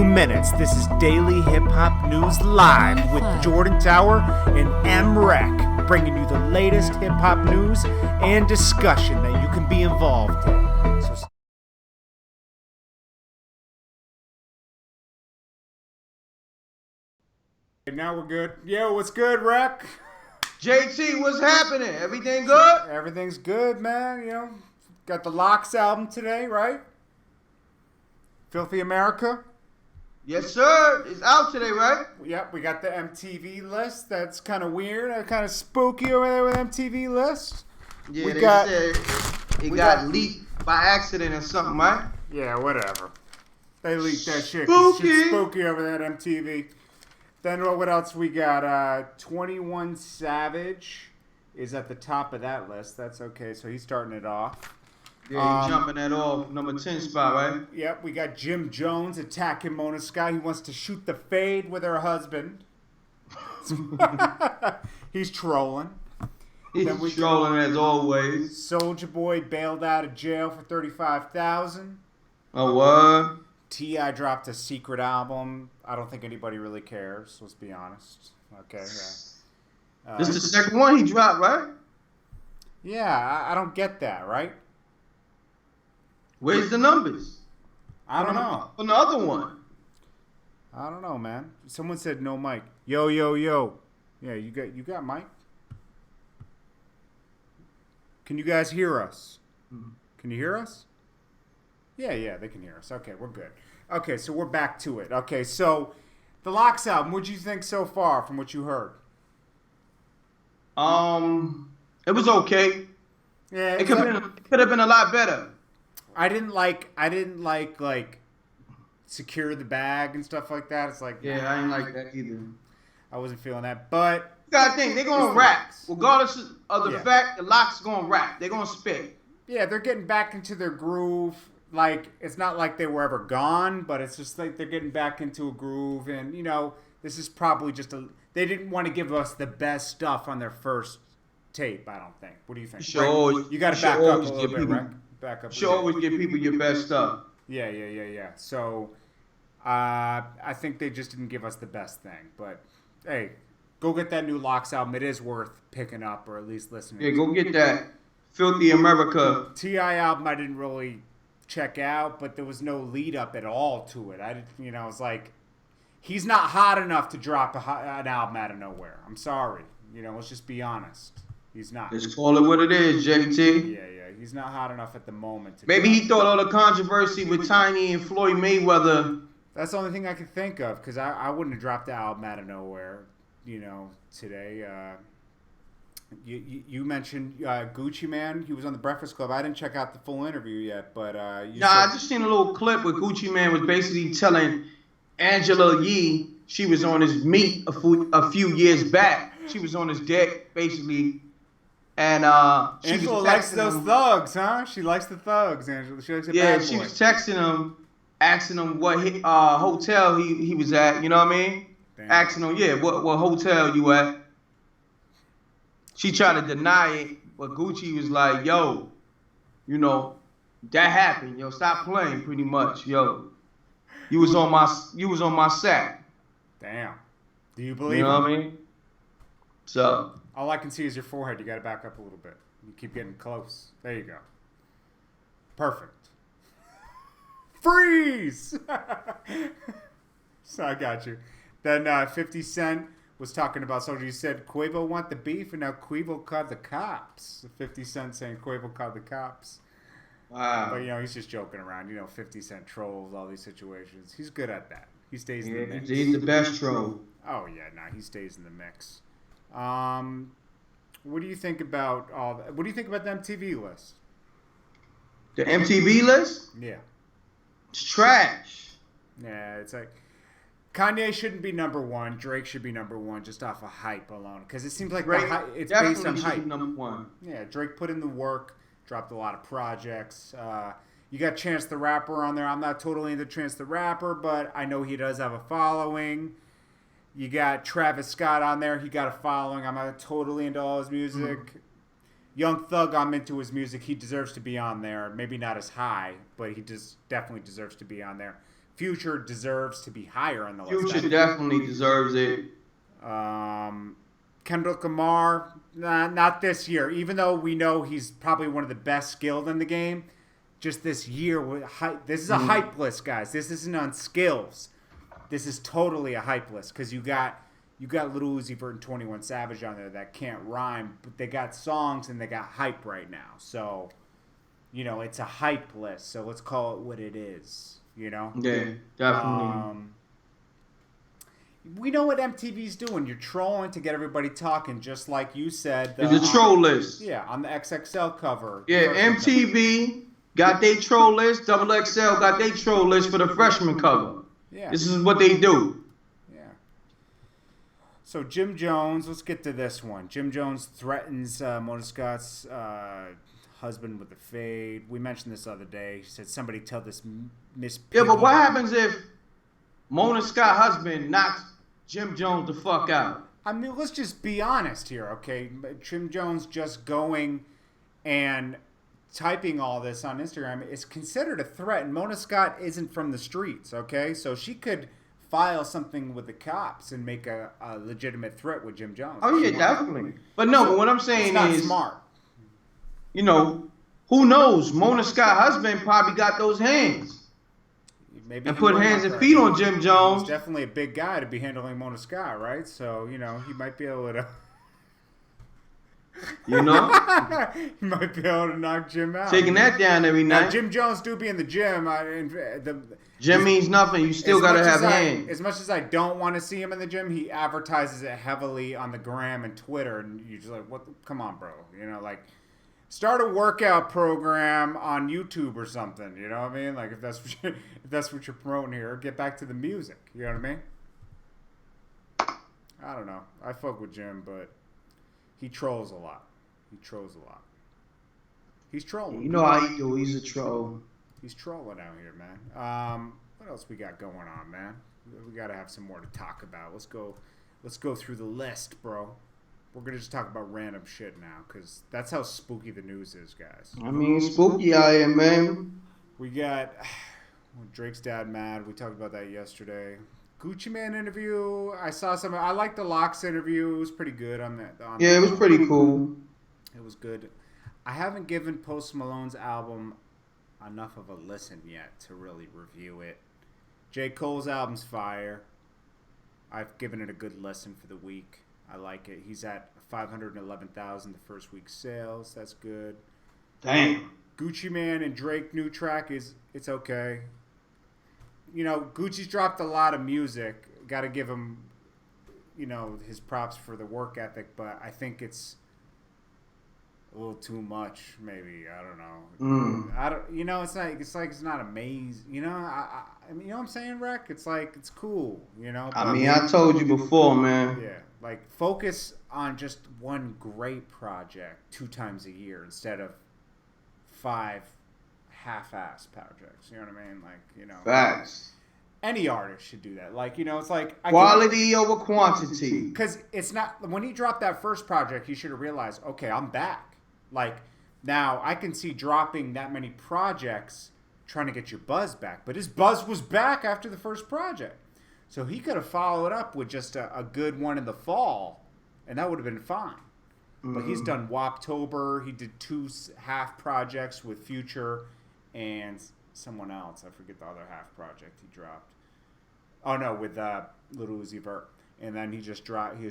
Minutes. This is Daily Hip Hop News Live with Jordan Tower and M-Rec, bringing you the latest hip hop news and discussion that you can be involved in. Now we're good. Yo, what's good, Rec? JT, what's happening? Everything good? Everything's good, man. You know, got the Locks album today, right? Filthy America. Yes, sir. It's out today, right? Yep, we got the MTV list. That's kind of weird. Kind of spooky over there with MTV list. Yeah, they said it got leaked by accident or something, right? Yeah, whatever. They leaked that shit. Spooky. It's spooky over there at MTV. Then what else we got? 21 Savage is at the top of that list. That's okay. So he's starting it off. Yeah, he's jumping that off number 10 spot, right? Yep, we got Jim Jones attacking Mona Sky. He wants to shoot the fade with her husband. He's trolling. He's trolling as always. Soulja Boy bailed out of jail for $35,000. Oh, what? T.I. dropped a secret album. I don't think anybody really cares, let's be honest. Okay, yeah. This is the second one he dropped, right? Yeah, I don't get that, right? Where's the numbers? I don't know. On the other one. I don't know, man. Someone said no mic. Yo, yo, yo. Yeah, you got mic? Can you guys hear us? Can you hear us? Yeah, they can hear us. Okay, we're good. Okay, so we're back to it. Okay, so the Locks album, what'd you think so far from what you heard? It was okay. Yeah, it could have been a lot better. I didn't like secure the bag and stuff like that. It's like, yeah, nah, I didn't like that either. I wasn't feeling that, but you gotta think they're gonna rap, regardless of the fact the Locks gonna rap. They're gonna spit. Yeah, they're getting back into their groove. Like, it's not like they were ever gone, but it's just like they're getting back into a groove. And, you know, this is probably just they didn't want to give us the best stuff on their first tape, I don't think. What do you think? You got to back up a little bit, right? Back up. You always give people your best stuff. Yeah. So, I think they just didn't give us the best thing. But, hey, go get that new Locks album. It is worth picking up or at least listening to. Yeah, go get that Filthy America. T.I. album I didn't really check out, but there was no lead up at all to it. It's like he's not hot enough to drop an album out of nowhere. I'm sorry. Let's just be honest. He's not. Just call it what it is, JT. Yeah. He's not hot enough at the moment. Maybe he thought all the controversy with Tiny and Floyd Mayweather. That's the only thing I could think of, because I wouldn't have dropped the album out of nowhere, today. You mentioned Gucci Man. He was on the Breakfast Club. I didn't check out the full interview yet, but I just seen a little clip where Gucci Man was basically telling Angela Yee she was on his meat a few years back. She was on his dick, basically. And Angela likes those thugs, huh? She likes the thugs, Angela. She likes the bad boy. She was texting him, asking him what hotel he was at. You know what I mean? Damn. Asking him, what hotel you at? She tried to deny it, but Gucci was like, yo, that happened. Yo, stop playing pretty much. Yo, you was on my sack. Damn. Do you believe You know what I mean? So. All I can see is your forehead. You got to back up a little bit. You keep getting close. There you go. Perfect. Freeze! So I got you. Then 50 Cent was talking about Soulja. You said Quavo want the beef, and now Quavo called the cops. 50 Cent saying Quavo called the cops. Wow. But, he's just joking around. 50 Cent trolls all these situations. He's good at that. He stays in the mix. He's the best troll. Oh, yeah. He stays in the mix. What do you think about all that? What do you think about the MTV list? The MTV list? Yeah. It's trash. Yeah, it's like Kanye shouldn't be number one. Drake should be number one just off of hype alone. Because it seems like it's based on hype. Number one. Yeah, Drake put in the work, dropped a lot of projects. You got Chance the Rapper on there. I'm not totally into Chance the Rapper, but I know he does have a following. You got Travis Scott on there. He got a following. I'm not totally into all his music. Mm-hmm. Young Thug, I'm into his music. He deserves to be on there. Maybe not as high, but he definitely deserves to be on there. Future deserves to be higher on the list. Future definitely deserves it. Kendrick Lamar, not this year. Even though we know he's probably one of the best skilled in the game, just this year, this is a hype list, guys. This isn't on skills. This is totally a hype list because you got Lil Uzi Vert and 21 Savage on there that can't rhyme, but they got songs and they got hype right now. So, it's a hype list. So let's call it what it is. Yeah, definitely. We know what MTV's doing. You're trolling to get everybody talking, just like you said. It's a troll list. Yeah, on the XXL cover. Yeah, MTV got their troll list. Double XL got their troll list for the freshman cover. Yeah. This is what they do. Yeah. So Jim Jones, let's get to this one. Jim Jones threatens Mona Scott's husband with the fade. We mentioned this the other day. He said, somebody tell this Miss Piggy. Yeah, but what happens if Mona Scott's husband knocks Jim Jones the fuck out? I mean, let's just be honest here, okay? Jim Jones just going and typing all this on Instagram is considered a threat, and Mona Scott isn't from the streets, okay? So she could file something with the cops and make a legitimate threat with Jim Jones. Oh, yeah, definitely. But no, but what I'm saying it's is... smart. Who knows? Mona Scott's husband probably got those hands. Maybe and put hands and feet on Jim Jones. He's definitely a big guy to be handling Mona Scott, right? So, he might be able to... He might be able to knock Jim out. Taking that down every night. Now, Jim Jones do be in the gym. Gym means nothing. You still got to have hands. As much as I don't want to see him in the gym, he advertises it heavily on the gram and Twitter. And you're just like, what? Come on, bro. Start a workout program on YouTube or something. You know what I mean? Like, if that's what you're promoting here, get back to the music. You know what I mean? I don't know. I fuck with Jim, but he trolls a lot. He's trolling. You know how he do. He's a troll. He's trolling out here, man. What else we got going on, man? We got to have some more to talk about. Let's go through the list, bro. We're going to just talk about random shit now because that's how spooky the news is, guys. I mean, spooky out here, man. We got Drake's dad mad. We talked about that yesterday. Gucci Mane interview. I saw some. I liked the Locks interview. It was pretty good on that. It was pretty cool. It was good. I haven't given Post Malone's album enough of a listen yet to really review it. J. Cole's album's fire. I've given it a good listen for the week. I like it. He's at 511,000 the first week sales. That's good. Damn. Gucci Mane and Drake new track it's okay. Gucci's dropped a lot of music. Got to give him, his props for the work ethic, but I think it's a little too much. Maybe I don't know. I don't. It's not amazing. I mean, you know what I'm saying, Rec? It's like it's cool. I told you before, man. Yeah. Like, focus on just one great project 2 times a year instead of 5 half-ass projects. You know what I mean? Facts. Any artist should do that. Like, it's like... Quality over quantity. Because it's not... When he dropped that first project, he should have realized, okay, I'm back. Like, now, I can see dropping that many projects trying to get your buzz back. But his buzz was back after the first project. So he could have followed up with just a good one in the fall, and that would have been fine. But he's done Woptober. He did 2 half projects with Future and someone else. I forget the other half project he dropped. Oh, no, with Lil Uzi Vert. And then he was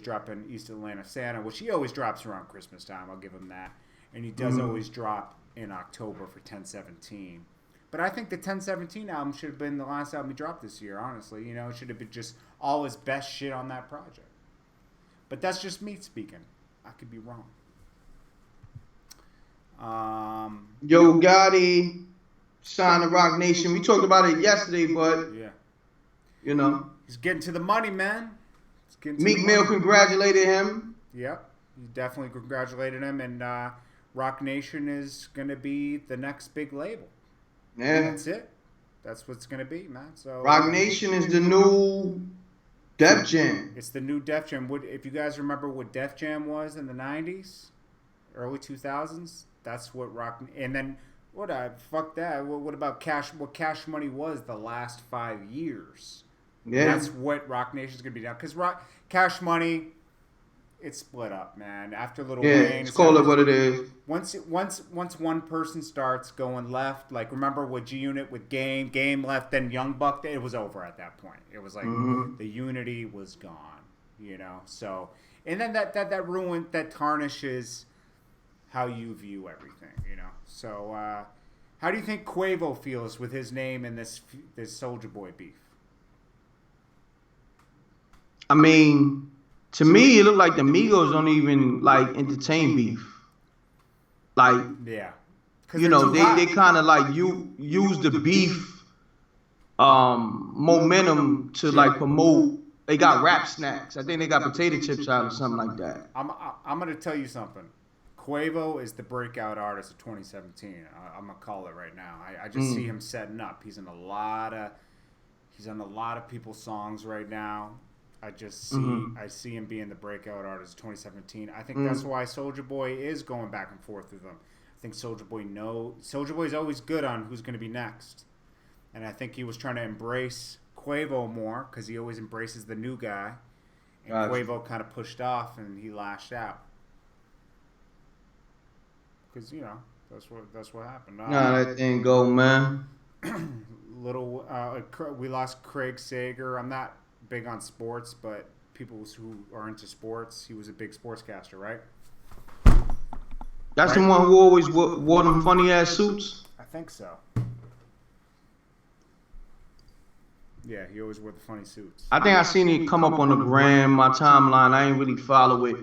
dropping East Atlanta Santa, which he always drops around Christmas time. I'll give him that. And he does always drop in October for 1017. But I think the 1017 album should have been the last album he dropped this year, honestly. It should have been just all his best shit on that project. But that's just me speaking. I could be wrong. Yo Gotti signed to Rock Nation. We talked about it yesterday, but yeah, he's getting to the money, man. Meek Mill congratulated him. Yep, he definitely congratulated him, and Rock Nation is gonna be the next big label. Yeah, and that's it. That's what's gonna be, man. So Rock Nation is the new Def Jam. It's the new Def Jam. If you guys remember what Def Jam was in the 90s, early 2000s, that's what Rock... And then Fuck that. What about Cash? What Cash Money was the last 5 years? Yeah. That's what Rock Nation's gonna be now. Because Cash Money, it's split up, man. After Lil Wayne, it's call it what it is. Once one person starts going left, like remember with G Unit with Game left, then Young Buck, it was over at that point. It was like the unity was gone, you know. So and then that ruined, that tarnishes how you view everything, you know. So how do you think Quavo feels with his name in this Soulja Boy beef? I mean, to me, it looked like the Migos don't even like entertain beef. Like, yeah, you know, they kind of like use the beef momentum to like promote. They got rap snacks. I think they got potato chips out or something like that. I'm gonna tell you something. Quavo is the breakout artist of 2017. I'm gonna call it right now. I just see him setting up. He's on a lot of people's songs right now. I see him being the breakout artist of 2017. I think that's why Soulja Boy is going back and forth with him. I think Soulja Boy is always good on who's going to be next, and I think he was trying to embrace Quavo more because he always embraces the new guy, and Quavo kind of pushed off and he lashed out because you know that's what happened. Nah, that didn't go, man. We lost Craig Sager. I'm not big on sports, but people who are into sports, he was a big sportscaster, right? That's the one who always wore them funny ass suits. I think so. Yeah, he always wore the funny suits. I think I seen it come up on the gram, my timeline. I ain't really follow it.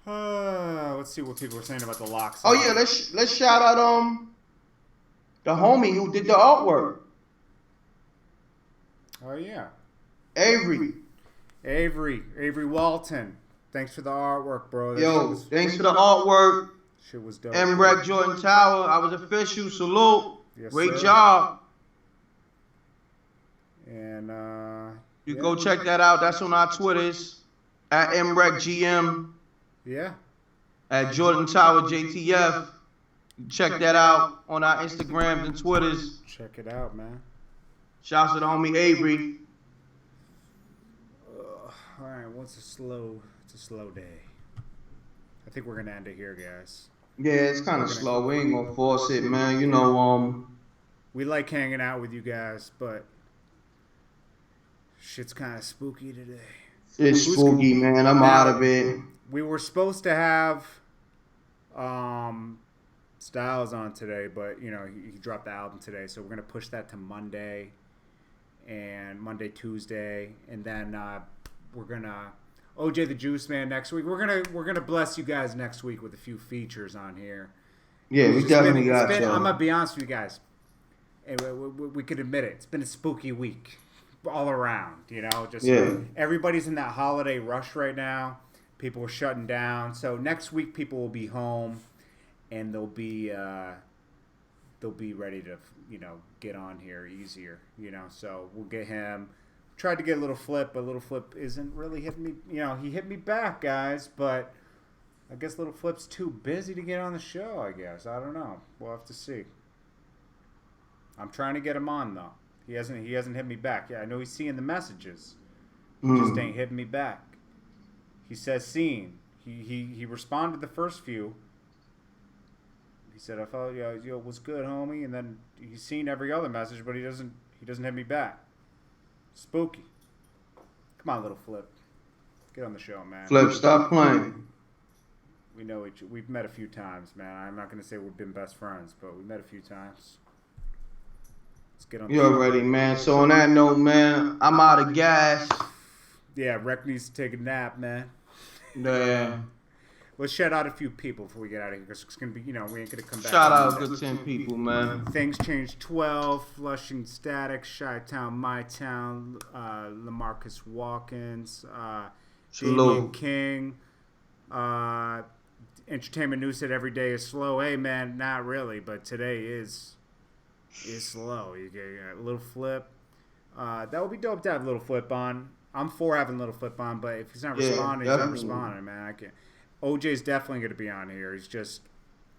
Let's see what people are saying about the locks. Oh yeah, let's shout out the homie who did the artwork. Oh yeah, Avery Walton. Thanks for the artwork, bro. Thanks for the artwork. Shit was dope. MTV Jordan Tower. I was official. Salute. Yes, great sir. job. And you go check that out. That's on our Twitters at MRECGM. Yeah. At Jordan Tower JTF. Check that out on our Instagrams and Twitters. Check it out, man. Shouts to the homie Avery. All right, it's a slow day. I think we're gonna end it here, guys. Yeah, it's kind of slow. We ain't gonna force it, man. You know, we like hanging out with you guys, but shit's kind of spooky today. It's spooky, man. I'm out of it. We were supposed to have Styles on today, but you know he dropped the album today, so we're gonna push that to Monday and Tuesday, and then we're gonna OJ the Juice Man next week. We're gonna bless you guys next week with a few features on here. Yeah, we definitely got you. I'm gonna be honest with you guys, and we could admit it. It's been a spooky week all around. You know, everybody's in that holiday rush right now. People are shutting down, so next week people will be home, and they'll be ready to get on here easier. So we'll get him. Tried to get Little Flip, but Little Flip isn't really hitting me. He hit me back, guys, but I guess Little Flip's too busy to get on the show. I guess I don't know. We'll have to see. I'm trying to get him on though. He hasn't hit me back. Yeah, I know he's seeing the messages. He just ain't hitting me back. He says seen. He responded the first few. He said, I felt yo was good, homie, and then he's seen every other message, but he doesn't hit me back. Spooky. Come on, Little Flip. Get on the show, man. Flip, stop playing. We know we've met a few times, man. I'm not gonna say we've been best friends, but we met a few times. Let's get on. You already, man. So on that note, man, I'm out of gas. Yeah, Rec needs to take a nap, man. Yeah. Let's shout out a few people before we get out of here, because it's gonna be, we ain't gonna come back. Shout out good 10 people, man. Things Changed 12, Flushing Static, Chi-Town, My Town, LaMarcus Walkins, Damian King, Entertainment News said every day is slow. Hey man, not really, but today is slow. You get a Little Flip. That would be dope to have Little Flip on. I'm for having Little Flip on, but if he's not responding, he's not responding, man. I can't. OJ's definitely going to be on here. He's just,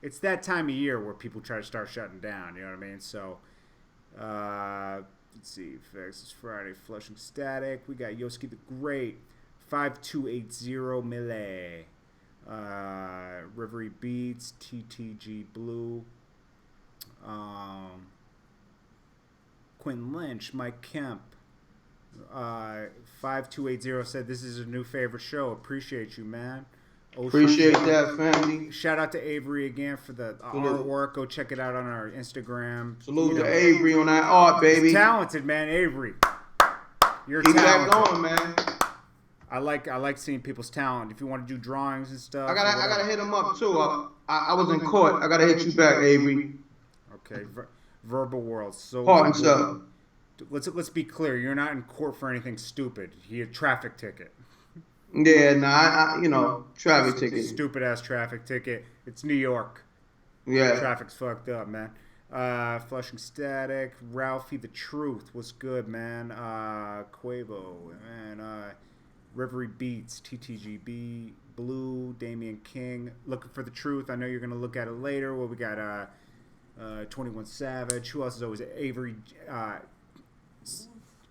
it's that time of year where people try to start shutting down. You know what I mean? So, let's see. Facts is Friday. Flushing Static. We got Yoski the Great. 5280 Melee. Rivery Beats. TTG Blue. Quentin Lynch. Mike Kemp. 5280 said this is a new favorite show. Appreciate you, man. Appreciate that, family. Shout out to Avery again for the artwork. Go check it out on our Instagram. Salute to Avery on that art, baby. He's talented, man. Avery, you're Keep talented. that going, man. I like seeing people's talent. If you want to do drawings and stuff, I gotta hit him up too. I was in court. I gotta hit you back, Avery. Okay, Verbal World. So Heart and stuff. Let's be clear. You're not in court for anything stupid. He had a traffic ticket. Yeah, nah, traffic ticket. Stupid ass traffic ticket. It's New York. Yeah. Traffic's fucked up, man. Flushing Static. Ralphie the Truth. What's good, man? Quavo. Man. Rivery Beats. TTGB. Blue. Damian King. Looking for the Truth. I know you're going to look at it later. Well, we got 21 Savage. Who else is always Avery?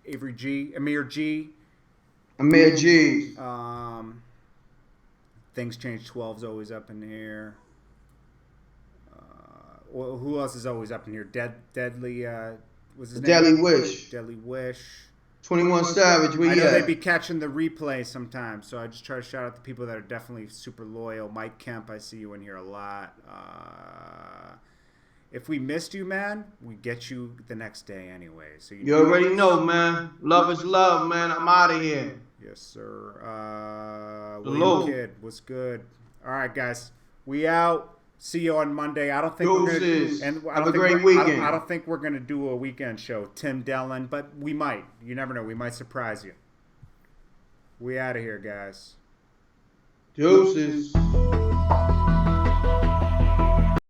Avery G. Amir G. Amir G. Things Change 12's always up in here. Well, who else is always up in here? Deadly. What's his name? Deadly Wish. Deadly Wish. 21 Savage. I know they'd be catching the replay sometimes, so I just try to shout out the people that are definitely super loyal. Mike Kemp, I see you in here a lot. If we missed you, man, we get you the next day anyway. So you already know, man. Love is love, man. I'm out of here. Yes, sir. William Kid, what's good? All right, guys, we out. See you on Monday. I don't think we're gonna. Have a great weekend. I don't think we're gonna do a weekend show, Tim Dillon, but we might. You never know. We might surprise you. We out of here, guys. Deuces.